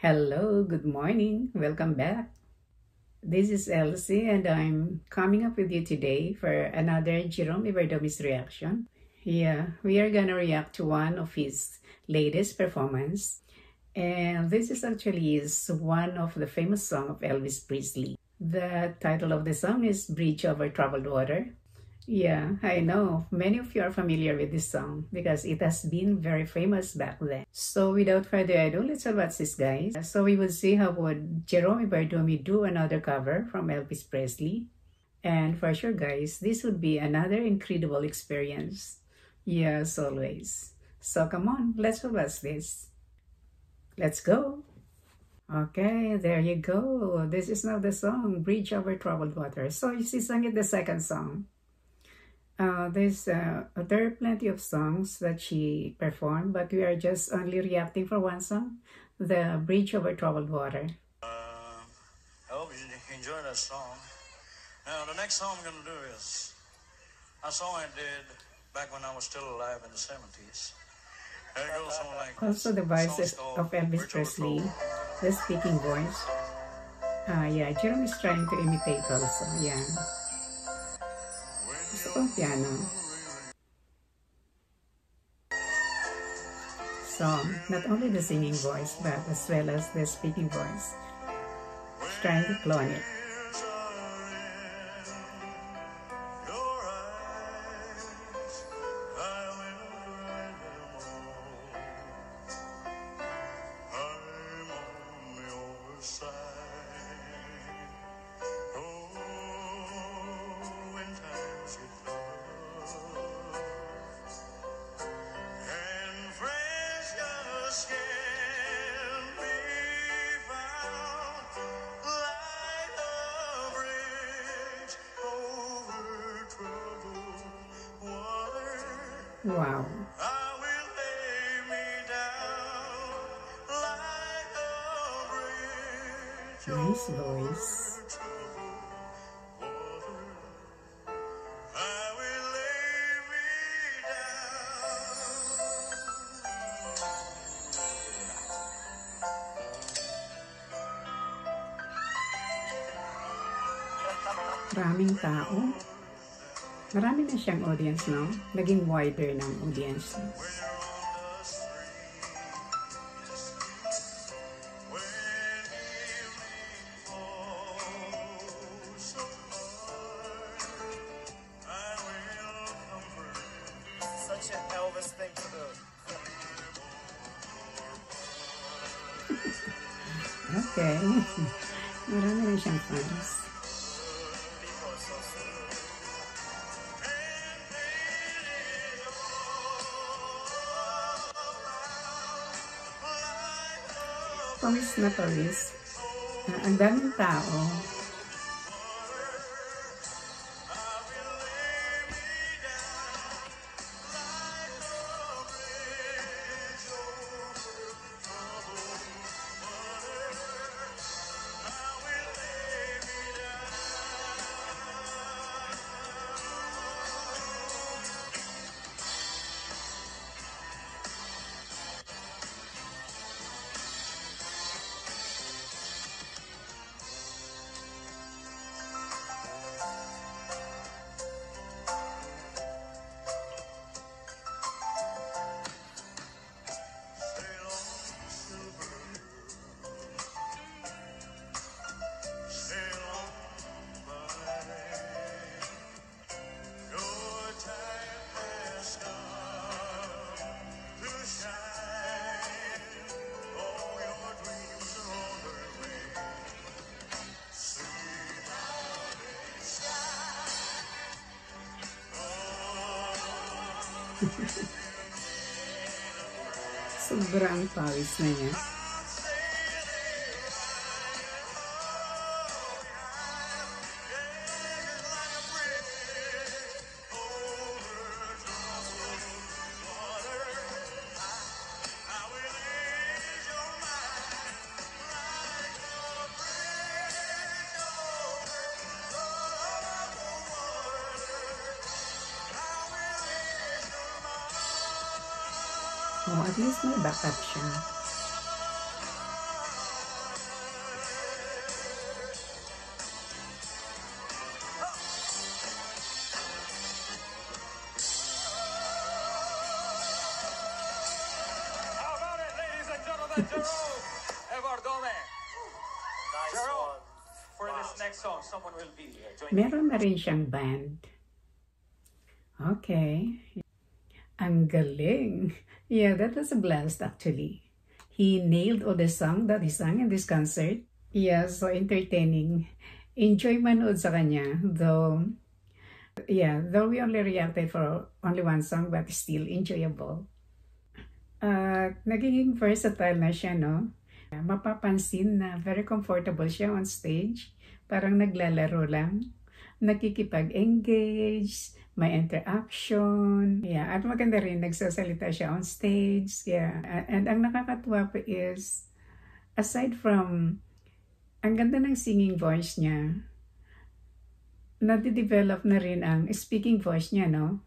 Hello, good morning. Welcome back. This is Elsie, and I'm coming up with you today for another Jerome Ibardomis reaction. Yeah, we are gonna react to one of his latest performance, and this is actually one of the famous song of Elvis Presley. The title of the song is Bridge Over Troubled Water. Yeah, I know. Many of you are familiar with this song because it has been very famous back then. So without further ado, let's watch this, guys. So we will see how would Jerome Ibardomi do another cover from Elvis Presley. And for sure, guys, this would be another incredible experience. Yes, always. So come on, let's watch this. Let's go. Okay, there you go. This is now the song, Bridge Over Troubled Water. So she sang it the second song. There are plenty of songs that she performed, but we are just only reacting for one song, the Bridge Over Troubled Water. I hope you enjoy that song. Now, the next song I'm going to do is a song I did back when I was still alive in the 70s. There it goes something like Also, the voices of Elvis Presley, the speaking voice. Yeah, Jerome is trying to imitate also, yeah. Gusto kong piano. So, not only the singing voice, but as well as the speaking voice. Trying to clone it. Wow. Nice voice. Maraming tao. Marami na siyang audience, no? Naging wider ng audience. Such an Elvis thing to do. Okay. Marami na siyang fans. Pawis na pawis. Ang daming tao. Sobrang pawis na niya. Oh, at least may backup siya. Jerome Everdome. Nice Jerome, one. for Wow. this next song, someone will be joining. Meron na rin siyang band. Okay. Ang galing. Yeah, that was a blast actually. He nailed all the song that he sang in this concert. Yeah, so entertaining. Enjoy manood sa kanya. Though we only reacted for only one song, but still enjoyable. Nagiging versatile na siya, no? Mapapansin na very comfortable siya on stage. Parang naglalaro lang. Nakikipag-engage, may interaction. Yeah, at maganda rin, nagsasalita siya on stage. Yeah, and ang nakakatuwa pa is, aside from, ang ganda ng singing voice niya, nadidevelop na rin ang speaking voice niya, no?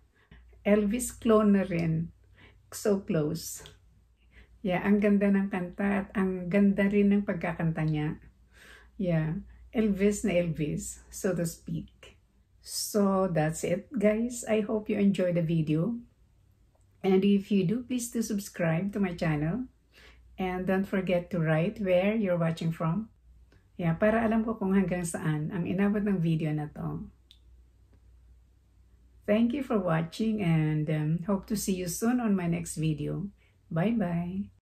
Elvis clone na rin. So close. Yeah, ang ganda ng kanta at ang ganda rin ng pagkakanta niya. Yeah, Elvis na Elvis, so to speak. So that's it, guys. I hope you enjoyed the video. And if you do, please do subscribe to my channel. And don't forget to write where you're watching from. Yeah, para alam ko kung hanggang saan ang inabot ng video na to. Thank you for watching and hope to see you soon on my next video. Bye-bye.